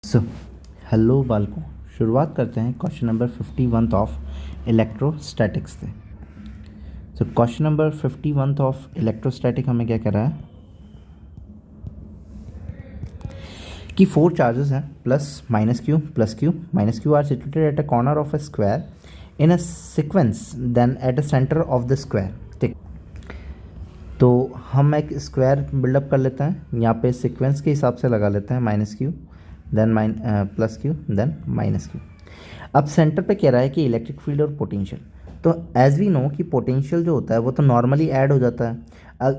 So hello बालकों, शुरुआत करते हैं क्वेश्चन नंबर 51 ऑफ इलेक्ट्रोस्टैटिक्स से। So question number 51 of electrostatic हमें क्या कह रहा है कि 4 चार्जेस हैं plus Q minus Q are situated at a corner of a square in a sequence then at a centre of the square. ठीक, तो हम एक स्क्वायर बिल्डअप कर लेते हैं, यहाँ पे सीक्वेंस के हिसाब से लगा लेते हैं minus Q then plus Q then minus Q. अब सेंटर पे कह रहा है कि इलेक्ट्रिक फील्ड और पोटेंशियल। तो एज वी नो कि पोटेंशियल जो होता है वो तो नॉर्मली ऐड हो जाता है,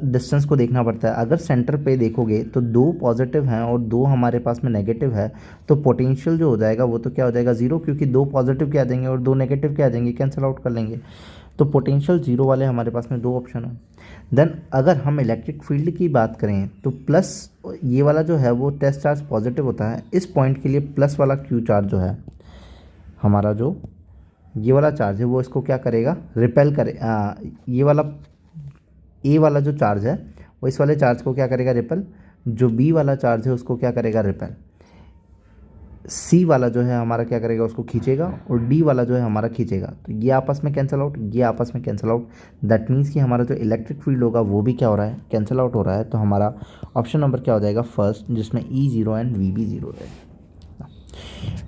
डिस्टेंस को देखना पड़ता है। अगर सेंटर पे देखोगे तो 2 पॉजिटिव हैं और 2 हमारे पास में नेगेटिव है, तो पोटेंशियल जो हो जाएगा वो तो क्या हो जाएगा 0, क्योंकि 2 पॉजिटिव क्या आ जाएंगे और 2 नेगेटिव क्या आ जाएंगे, कैंसिल आउट कर लेंगे। तो पोटेंशियल 0 वाले हमारे पास में 2 ऑप्शन है। देन अगर हम इलेक्ट्रिक फील्ड की बात करें तो प्लस ये वाला जो है वो टेस्ट चार्ज पॉजिटिव होता है। इस पॉइंट के लिए प्लस वाला क्यू चार्ज जो है हमारा, जो ये वाला चार्ज है वो इसको क्या करेगा, रिपेल करे। ये वाला ए वाला जो चार्ज है वो इस वाले चार्ज को क्या करेगा, रिपेल। जो बी वाला चार्ज है उसको क्या करेगा, रिपेल। सी वाला जो है हमारा क्या करेगा, उसको खींचेगा, और डी वाला जो है हमारा खींचेगा। तो ये आपस में कैंसिल आउट, ये आपस में कैंसिल आउट। दैट मीन्स कि हमारा जो इलेक्ट्रिक फील्ड होगा वो भी क्या हो रहा है, कैंसिल आउट हो रहा है। तो हमारा ऑप्शन नंबर क्या हो जाएगा, फर्स्ट, जिसमें E0 एंड VB 0 रहेगा।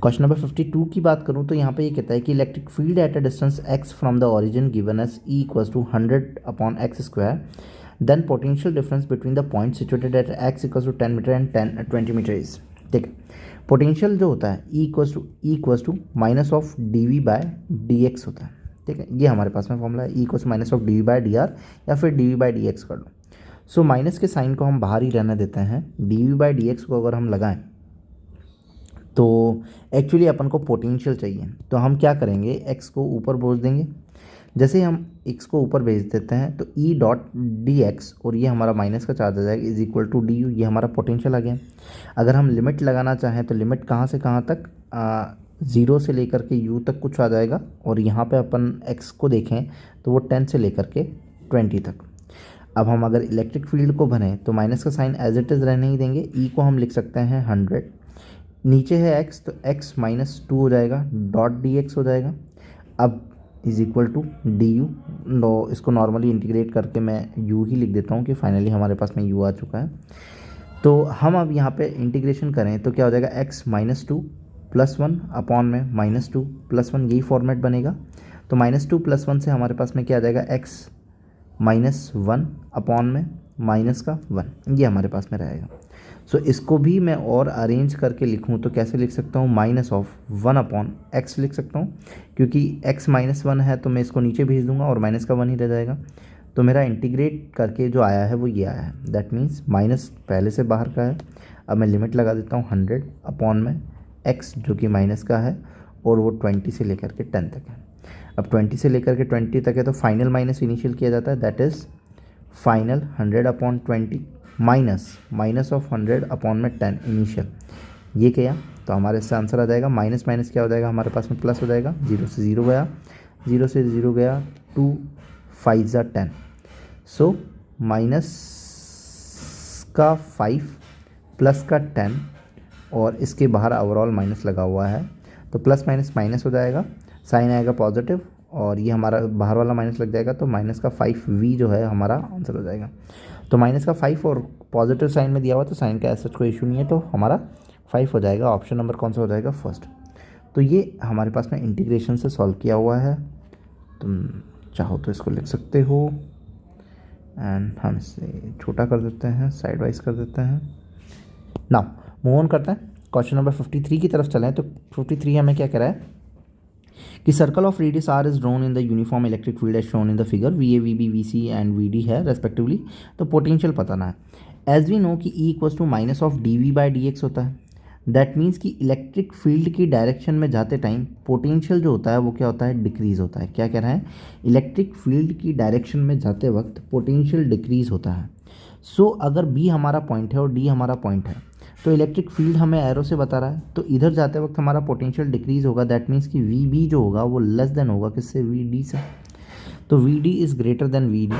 क्वेश्चन नंबर 52 की बात करूँ तो यहाँ पे ये कहता है कि electric field at a distance x from the origin given as E equals to 100/x², then potential difference between the point situated at x equals to 10 metre and 20 metre is. ठीक है, पोटेंशियल जो होता है E equals to minus of dV/dx होता है। ठीक है, ये हमारे पास में फॉर्मूला है, E equals minus of dV/dr या फिर dV/dx कर लो। सो माइनस के साइन को हम बाहर ही रहने देते हैं, dV/dx को अगर हम लगाएं तो एक्चुअली अपन को पोटेंशियल चाहिए। तो हम क्या करेंगे, x को ऊपर भेज देंगे। जैसे ही हम x को ऊपर भेज देते हैं तो E.dx, और ये हमारा माइनस का चार्ज आ जाएगा, इज इक्वल टू du, ये हमारा पोटेंशियल आ गया। अगर हम लिमिट लगाना चाहें तो लिमिट कहाँ से कहाँ तक, 0 से लेकर के u तक कुछ आ जाएगा, और यहाँ पे अपन x को देखें तो वो 10 से लेकर के 20 तक। अब हम अगर इलेक्ट्रिक फील्ड को भरें तो माइनस का साइन एज इट इज़ रहने ही देंगे। E को हम लिख सकते हैं 100, नीचे है x तो x -2 हो जाएगा, डॉट dx हो जाएगा। अब इज इक्वल टू du, इसको नॉर्मली इंटीग्रेट करके मैं u ही लिख देता हूँ कि फाइनली हमारे पास में u आ चुका है। तो हम अब यहाँ पे इंटीग्रेशन करें तो क्या हो जाएगा, x -2 + 1 अपॉन में -2 + 1, यही फॉर्मेट बनेगा। तो -2 + 1 से हमारे पास में क्या आ जाएगा, x -1 अपॉन में माइनस का 1, ये हमारे पास में रहेगा। सो इसको भी मैं और अरेंज करके लिखूँ तो कैसे लिख सकता हूँ, -1/x लिख सकता हूँ, क्योंकि x -1 है तो मैं इसको नीचे भेज दूंगा और माइनस का 1 ही रह जाएगा। तो मेरा इंटीग्रेट करके जो आया है वो ये आया है। दैट मीन्स माइनस पहले से बाहर का है। अब मैं लिमिट लगा देता हूँ 100 अपॉन में x जो कि माइनस का है, और वो 20 से लेकर के 10 तक है। अब 20 से लेकर के 20 तक है तो फाइनल माइनस इनिशियल किया जाता है, that is final 100/20 minus of 100 upon में 10 इनिशियल। ये किया तो हमारे इससे आंसर आ जाएगा, माइनस माइनस क्या हो जाएगा हमारे पास में, प्लस हो जाएगा। 0 से 0 गया, 0 से 0 गया, 2 5 10। सो माइनस का 5 प्लस का 10, और इसके बाहर ओवरऑल माइनस लगा हुआ है तो प्लस माइनस माइनस हो जाएगा, साइन आएगा पॉजिटिव, और ये हमारा बाहर वाला माइनस लग जाएगा तो माइनस का 5v जो है हमारा आंसर हो जाएगा। तो माइनस का 5 और पॉजिटिव साइन में दिया हुआ तो साइन का ऐसा कोई इशू नहीं है, तो हमारा 5 हो जाएगा। ऑप्शन नंबर कौन सा हो जाएगा, फर्स्ट। तो ये हमारे पास में इंटीग्रेशन से सॉल्व किया हुआ है, तुम चाहो तो इसको लिख सकते हो। एंड हम इसे छोटा कर देते हैं, साइड वाइज कर देते हैं। नाउ मूव ऑन करते हैं, क्वेश्चन नंबर 53 की तरफ चलें। तो 53 हमें क्या कह रहा है कि circle of radius r is drawn in the uniform electric field as shown in the figure, VA VB VC and VD है रेस्पेक्टिवली। तो पोटेंशियल पता ना है। एज वी नो कि E equals to minus of dV/dx होता है। That means कि electric field की डायरेक्शन में जाते टाइम पोटेंशियल जो होता है वो क्या होता है, डिक्रीज होता है। क्या कह रहा है, इलेक्ट्रिक फील्ड की डायरेक्शन में जाते वक्त पोटेंशियल डिक्रीज होता है। सो अगर B हमारा पॉइंट है और D हमारा पॉइंट है तो इलेक्ट्रिक फील्ड हमें एरो से बता रहा है, तो इधर जाते वक्त हमारा पोटेंशियल डिक्रीज होगा। दैट मीन्स कि VB जो होगा वो लेस देन होगा किससे, VD से। तो VD is greater then VD,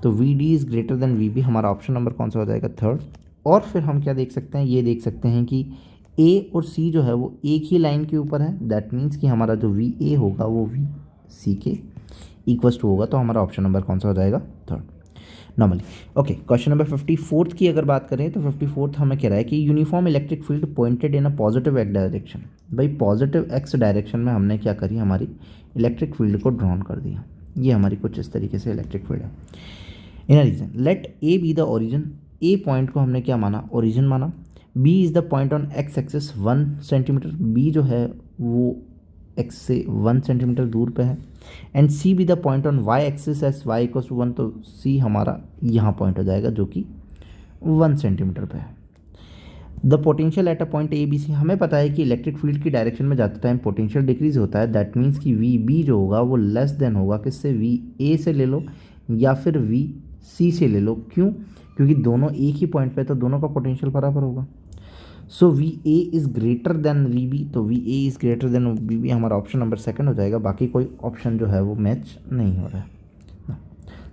तो VD is greater then VB, हमारा ऑप्शन नंबर कौन सा हो जाएगा, थर्ड। और फिर हम क्या देख सकते हैं, ये देख सकते हैं कि ए और सी जो है वो एक ही लाइन के ऊपर है, दैट मीन्स कि हमारा जो वी ए होगा वो वी सी के इक्वल्स टू होगा, तो हमारा ऑप्शन नंबर कौन सा हो जाएगा? Third normally. Okay, question number 54 की अगर बात करें तो 54 हमें कह रहा है कि uniform electric field pointed in a positive x direction. भाई पॉजिटिव एक्स डायरेक्शन में हमने क्या करी, हमारी इलेक्ट्रिक फील्ड को ड्रॉन कर दिया। ये हमारी कुछ इस तरीके से इलेक्ट्रिक फील्ड है। In a region let A be the origin, A point को हमने क्या माना, ओरिजिन माना। B is the point on X axis 1 centimetre, B जो है वो एक्स से 1 सेंटीमीटर दूर पे है। And C be the point on Y axis as Y equals to 1, तो सी हमारा यहाँ पॉइंट हो जाएगा जो कि 1 सेंटीमीटर पे है। The potential at a point A B C, हमें पता है कि इलेक्ट्रिक फील्ड की डायरेक्शन में जाते टाइम पोटेंशियल डिक्रीज होता है, दैट मीन्स कि वी बी जो होगा वो लेस देन होगा किससे, वी ए से ले लो या फिर वी सी से ले लो। क्यों? क्योंकि दोनों एक ही पॉइंट पे, तो दोनों का पोटेंशियल बराबर होगा। So V A is greater than V B, तो V A is greater than V B हमारा ऑप्शन नंबर सेकंड हो जाएगा। बाकी कोई ऑप्शन जो है वो मैच नहीं हो रहा है।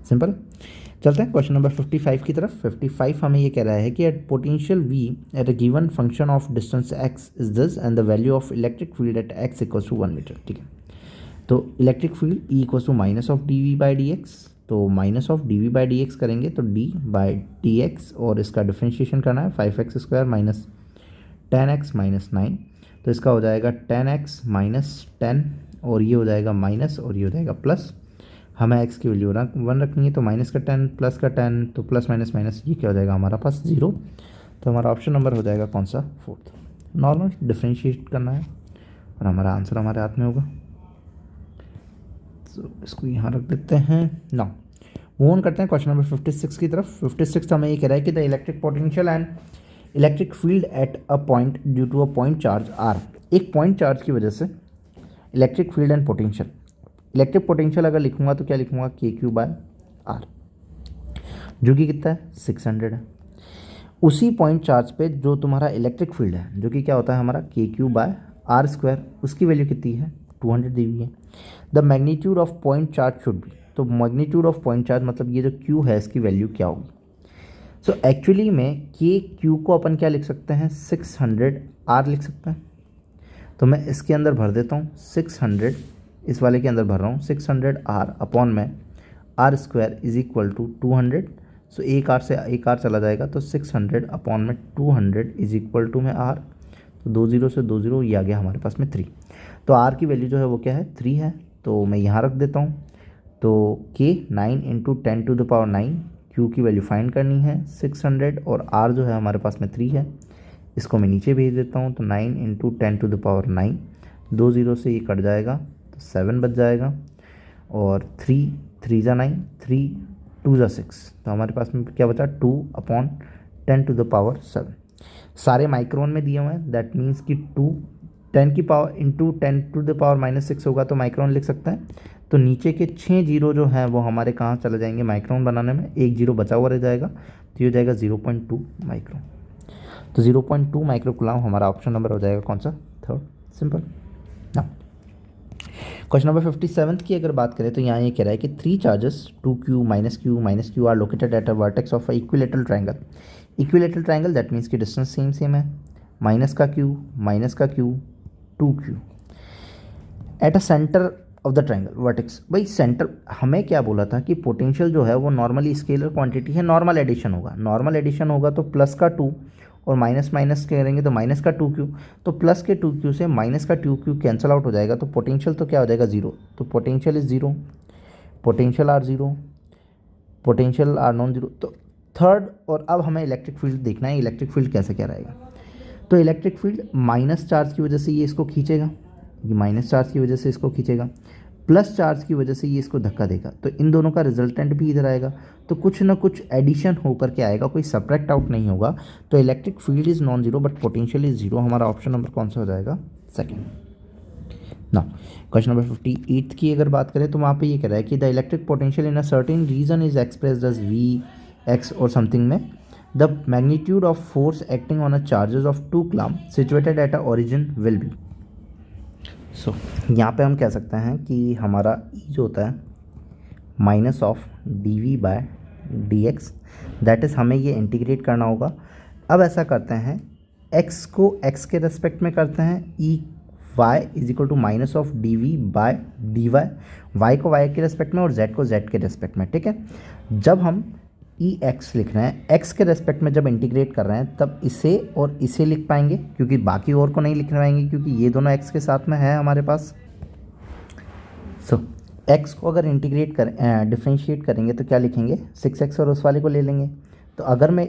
सिंपल। चलते हैं क्वेश्चन नंबर 55 की तरफ। 55 हमें ये कह रहा है कि at potential V at a given function of distance X is this and the value of electric field at X equals to 1 metre. ठीक है, तो electric field E equals to minus of D V by D X, तो minus of D V by D X करेंगे तो D by D x, और इसका differentiation करना है 5x square minus 10x minus 9, तो इसका हो जाएगा 10x माइनस 10, और ये हो जाएगा माइनस और ये हो जाएगा प्लस। हमें x की वैल्यू 1 रखनी है, तो माइनस का 10 प्लस का 10, तो प्लस माइनस माइनस ये क्या हो जाएगा हमारा पास 0, तो हमारा ऑप्शन नंबर हो जाएगा कौन सा? फोर्थ। नॉर्मल डिफ्रेंशिएट करना है और हमारा आंसर हमारे हाथ में होगा, तो इसको यहाँ रख देते हैं। नाउ मूव ऑन करते हैं क्वेश्चन नंबर 56 की तरफ। 56 हमें ये कह रहा है कि the electric potential and electric field at a point due to a point charge R, एक पॉइंट चार्ज की वजह से electric field and potential, electric potential अगर लिखूंगा तो क्या लिखूंगा, के क्यू बाय आर, जो कि कितना है 600 है। उसी पॉइंट चार्ज पे जो तुम्हारा इलेक्ट्रिक फील्ड है जो कि क्या होता है हमारा के क्यू बाय आर स्क्वायर, उसकी वैल्यू कितनी है 200 दी हुई है। The magnitude of point charge should be, तो मैग्नीट्यूड ऑफ पॉइंट चार्ज मतलब ये जो क्यू है इसकी वैल्यू क्या होगी। सो एक्चुअली में के क्यू को अपन क्या लिख सकते हैं, 600 आर लिख सकते हैं। तो मैं इसके अंदर भर देता हूँ 600, इस वाले के अंदर भर रहा हूँ 600 आर अपॉन में R square is equal to 200। So एक आर से एक आर चला जाएगा, तो 600 अपॉन में 200 इज इक्वल टू में आर, तो 2 0 से 2 0 ये आ गया हमारे पास में 3। तो आर की वैल्यू जो है वो क्या है 3 है, तो मैं यहाँ रख देता हूँ। तो K 9 into 10 to the power 9, Q की वैल्यू फाइंड करनी है 600, और आर जो है हमारे पास में 3 है, इसको मैं नीचे भेज देता हूँ। तो 9 इंटू 10 टू द पावर 9, 2 0 से ये कट जाएगा तो 7 बच जाएगा, और 3 3 जा 9, 3 2 जा 6, तो हमारे पास में क्या बचा 2 अपॉन 10 टू द पावर 7। सारे माइक्रोन में दिए हुए हैं, दैट मीन्स कि 2 10 की power into 10 to the power -6 होगा तो माइक्रोन लिख सकते हैं। तो नीचे के 6 जीरो जो हैं वो हमारे कहाँ चले जाएंगे माइक्रोन बनाने में, एक जीरो बचा हुआ रह जाएगा, तो ये हो जाएगा 0.2 माइक्रोन। तो 0.2 माइक्रो कूलम हमारा ऑप्शन नंबर हो जाएगा कौन सा, थर्ड। सिंपल। ना क्वेश्चन नंबर 57 की अगर बात करें तो यहाँ ये कह रहा है कि 3 charges -q are located at a vertex of a equilateral triangle. Equilateral triangle that means की डिस्टेंस सेम है, माइनस का q 2q at a centre of the triangle vertex. भाई सेंटर, हमें क्या बोला था कि पोटेंशियल जो है वो नॉर्मली स्केलर क्वांटिटी है, नॉर्मल एडिशन होगा, नॉर्मल एडिशन होगा तो प्लस का 2 और माइनस माइनस करेंगे तो माइनस का 2q, तो प्लस के 2q से माइनस का 2q कैंसिल आउट हो जाएगा, तो पोटेंशियल तो क्या हो जाएगा 0, तो potential is 0, potential are 0, potential are non 0। तो थर्ड, और अब हमें इलेक्ट्रिक फील्ड देखना है, इलेक्ट्रिक फील्ड कैसे क्या रहेगा। तो इलेक्ट्रिक फील्ड माइनस चार्ज की वजह से ये इसको खींचेगा, ये माइनस चार्ज की वजह से इसको खींचेगा, प्लस चार्ज की वजह से ये इसको धक्का देगा, तो इन दोनों का रिजल्टेंट भी इधर आएगा, तो कुछ ना कुछ एडिशन होकर के आएगा, कोई सब्ट्रैक्ट आउट नहीं होगा। तो electric field is non zero but potential is 0, हमारा ऑप्शन नंबर कौन सा हो जाएगा, सेकंड। ना क्वेश्चन नंबर 58 की अगर बात करें तो वहाँ पे ये कह रहा है कि the electric potential in a certain region is expressed as V X और समथिंग में the magnitude of force acting on a charges of 2 coulomb situated at a origin will be. So यहाँ पे हम कह सकते हैं कि हमारा ई जो होता है minus of D V by D X, that is हमें ये इंटीग्रेट करना होगा। अब ऐसा करते हैं एक्स को एक्स के रेस्पेक्ट में करते हैं, E Y is equal to minus of D V by D Y, Y को वाई के रेस्पेक्ट में और जेड को जेड के रेस्पेक्ट में, ठीक है। जब हम ई एक्स लिख रहे हैं, एक्स के रेस्पेक्ट में जब इंटीग्रेट कर रहे हैं तब इसे और इसे लिख पाएंगे, क्योंकि बाकी और को नहीं लिख पाएंगे क्योंकि ये दोनों एक्स के साथ में है हमारे पास। सो एक्स को अगर इंटीग्रेट कर डिफ्रेंशिएट करेंगे तो क्या लिखेंगे, 6x और उस वाले को ले लेंगे। तो अगर मैं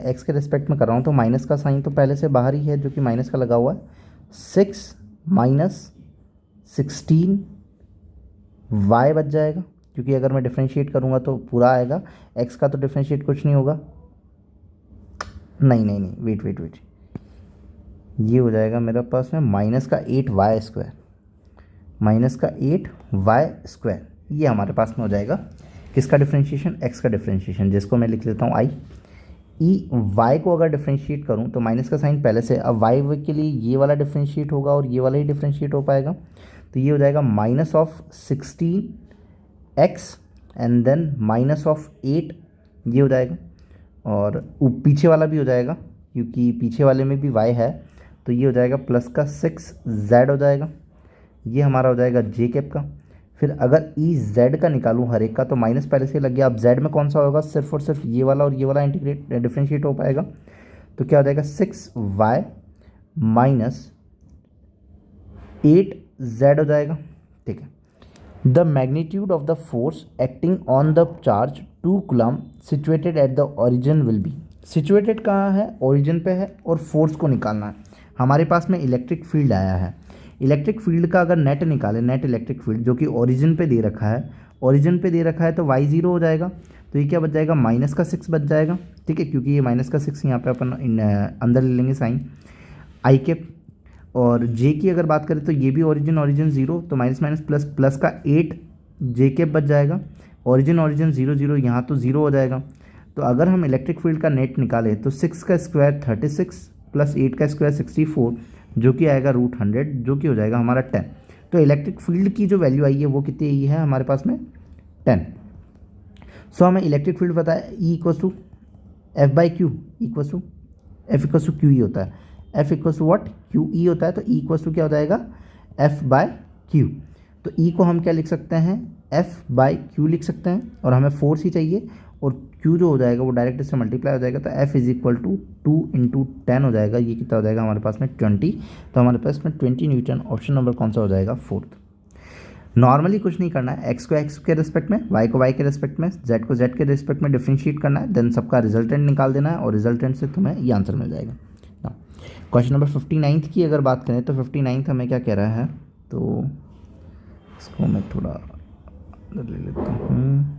एक्स के रेस्पेक्ट में कर रहा हूँ तो माइनस का साइन तो पहले से बाहर ही है जो कि माइनस का लगा हुआ है, 6 माइनस 16 वाई बच जाएगा, क्योंकि अगर मैं डिफ्रेंशिएट करूँगा तो पूरा आएगा, एक्स का तो डिफ्रेंशिएट कुछ नहीं होगा, नहीं नहीं नहीं वेट वेट वेट, ये हो जाएगा मेरे पास में माइनस का 8y स्क्वायर, माइनस का 8y स्क्वायर, ये हमारे पास में हो जाएगा किसका डिफ्रेंशिएशन, एक्स का डिफ्रेंशिएशन, जिसको मैं लिख लेता हूँ आई। ई वाई को अगर डिफ्रेंशिएट करूँ तो माइनस का साइन पहले से, अब वाई के लिए ये वाला डिफ्रेंशिएट होगा और ये वाला ही डिफ्रेंशिएट हो पाएगा, तो ये हो जाएगा minus of 16x and then minus of 8, ये हो जाएगा, और पीछे वाला भी हो जाएगा क्योंकि पीछे वाले में भी y है, तो ये हो जाएगा प्लस का 6z हो जाएगा, ये हमारा हो जाएगा जे कैप का। फिर अगर ई जेड का निकालूं हर एक का तो माइनस पहले से लग गया, अब जेड में कौन सा होगा, सिर्फ और सिर्फ ये वाला और ये वाला इंटीग्रेट डिफ्रेंशिएट हो पाएगा, तो क्या हो जाएगा 6y माइनस 8z हो जाएगा, ठीक है। The magnitude of the force acting on the charge 2 coulomb situated at the origin will B, situated कहाँ है, ओरिजिन पे है, और फोर्स को निकालना है। हमारे पास में इलेक्ट्रिक फील्ड आया है, इलेक्ट्रिक फील्ड का अगर नेट निकालें, नेट इलेक्ट्रिक फील्ड जो कि ओरिजिन पे दे रखा है, ओरिजिन पे दे रखा है तो y 0 हो जाएगा, तो ये क्या बच जाएगा, माइनस का 6 बच जाएगा, ठीक है, क्योंकि ये माइनस का 6 यहाँ पे अपन अंदर ले लेंगे साइन आई के। और जे की अगर बात करें तो ये भी ओरिजिन ओरिजिन 0, तो माइनस माइनस प्लस, प्लस का 8 जे के बच जाएगा, ओरिजिन ओरिजिन 0 0 यहाँ तो 0 हो जाएगा। तो अगर हम इलेक्ट्रिक फील्ड का नेट निकालें तो 6 का स्क्वायर 36 प्लस 8 का स्क्वायर 64, जो कि आएगा √100, जो कि हो जाएगा हमारा 10। तो इलेक्ट्रिक फील्ड की जो वैल्यू आई है वो कितनी आई है हमारे पास में 10। सो हमें इलेक्ट्रिक फील्ड पता है, E equals to F by Q equals to F equals to Q E होता है, F equals to what Q E होता है, तो ई इक्वस टू क्या हो जाएगा एफ बाय क्यू। तो ई को हम क्या लिख सकते हैं, एफ बाई क्यू लिख सकते हैं, और हमें फोर्स ही चाहिए, और क्यू जो हो जाएगा वो डायरेक्ट इससे मल्टीप्लाई हो जाएगा, तो एफ इज इक्वल टू 2 × 10 हो जाएगा, ये कितना हो जाएगा हमारे पास में 20, तो हमारे पास में 20 न्यूटन। ऑप्शन नंबर कौन सा हो जाएगा, फोर्थ। नॉर्मली कुछ नहीं करना है, एक्स को एक्स के रिस्पेक्ट में, वाई को वाई के रिस्पेक्ट में, जेड को जेड के रिस्पेक्ट में डिफ्रेंशिएट करना है, देन सबका रिजल्टेंट निकाल देना है, और रिजल्टेंट से तुम्हें ये आंसर मिल जाएगा। क्वेश्चन नंबर 59 की अगर बात करें तो 59 हमें क्या कह रहा है, तो इसको मैं थोड़ा ले लेता हूँ।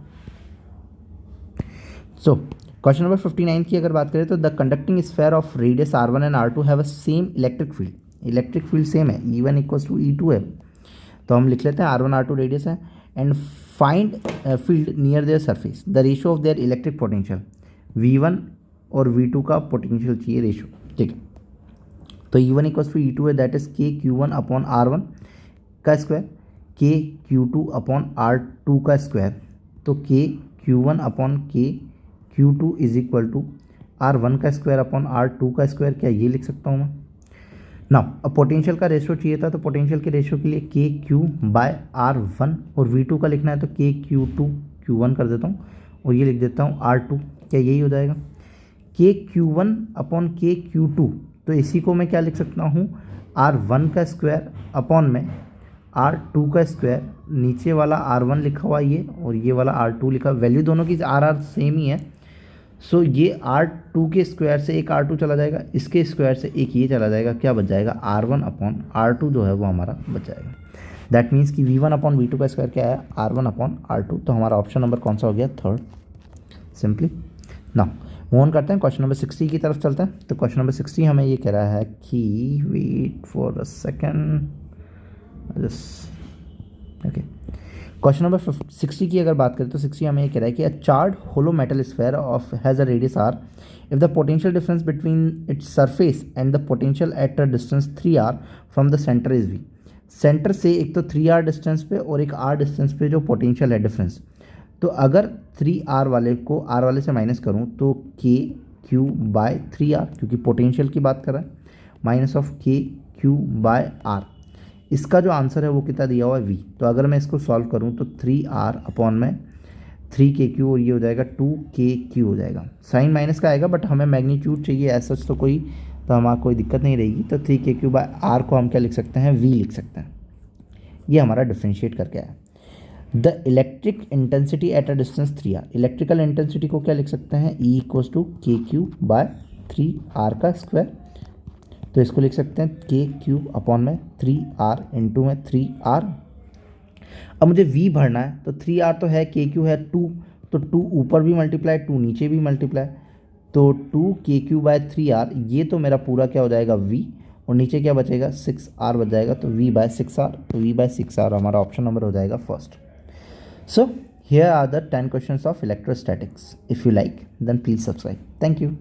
सो क्वेश्चन नंबर 59 की अगर बात करें तो the conducting sphere of radius r1 and r2 have a same electric field, electric field same है, E1 इक्वल्स टू E2 है, तो हम लिख लेते हैं r1 r2 रेडियस है, and find field near their surface, the ratio of their electric potential, V1 और V2 का पोटेंशियल चाहिए रेशियो, ठीक है। तो E1 इक्वल्स टू E2 है, that is KQ1 upon R1 का स्क्वायर, KQ2 अपॉन R2 का स्क्वायर, तो KQ1 upon KQ2 is equal to R1 का स्क्वायर अपॉन R2 का स्क्वायर, क्या ये लिख सकता हूँ मैं ना। अब पोटेंशियल का रेशियो चाहिए था, तो पोटेंशियल के रेशियो के लिए KQ बाय R1, और V2 का लिखना है तो KQ2 Q1 कर देता हूँ, और ये लिख देता हूँ R2, क्या यही हो जाएगा KQ1 अपॉन KQ2, तो इसी को मैं क्या लिख सकता हूँ, R1 का स्क्वायर अपॉन में R2 का स्क्वायर, नीचे वाला R1 लिखा हुआ ये, और ये वाला R2 लिखा, वैल्यू दोनों की R सेम ही है, सो ये R2 के स्क्वायर से एक R2 चला जाएगा, इसके स्क्वायर से एक ये चला जाएगा, क्या बच जाएगा R1 अपॉन R2 जो है वो हमारा बच जाएगा। दैट मीन्स कि V1 अपॉन V2 का स्क्वायर क्या है, R1 अपॉन R2, तो हमारा ऑप्शन नंबर कौन सा हो गया, third, simply. Now move on करते हैं, क्वेश्चन नंबर 60 की तरफ चलते हैं। तो क्वेश्चन नंबर 60 हमें ये कह रहा है कि wait for a second, okay. Question number 60 की अगर बात करें तो 60 हमें ये कह रहा है कि a charged hollow metal sphere of has a radius r, if the potential difference between its surface and the potential at a distance 3r from the centre is v, centre से एक तो 3r डिस्टेंस पे और एक r distance पे जो potential है difference, तो अगर 3r वाले को r वाले से माइनस करूँ तो k क्यू बाय 3r, क्योंकि पोटेंशियल की बात कर रहा है, माइनस ऑफ के क्यू बाय आर। इसका जो आंसर है वो कितना दिया हुआ है v। तो अगर मैं इसको सॉल्व करूँ तो 3r अपॉन में 3kq और ये हो जाएगा 2kq हो जाएगा। साइन माइनस का आएगा बट हमें मैग्नीट्यूड चाहिए ऐसा तो कोई, तो हमारा कोई दिक्कत नहीं रहेगी। तो 3kq बाय आर को हम क्या लिख सकते हैं, v लिख सकते हैं। ये हमारा डिफ्रेंशिएट करके आया। The electric intensity at a distance 3r, electrical intensity को क्या लिख सकते हैं, E इक्वल्स टू के क्यू बाय 3r का स्क्वायर। तो इसको लिख सकते हैं के क्यू अपॉन में 3r इंटू में 3r। अब मुझे v भरना है, तो 3r तो है, के क्यू है 2, तो 2 ऊपर भी मल्टीप्लाई 2 नीचे भी मल्टीप्लाई, तो 2kq बाय 3r, ये तो मेरा पूरा क्या हो जाएगा v, और नीचे क्या बचेगा 6r बच जाएगा, तो v बाय 6r, तो v बाय 6r हमारा ऑप्शन नंबर हो जाएगा first. So here are the 10 questions of electrostatics. If you like, then please subscribe. Thank you.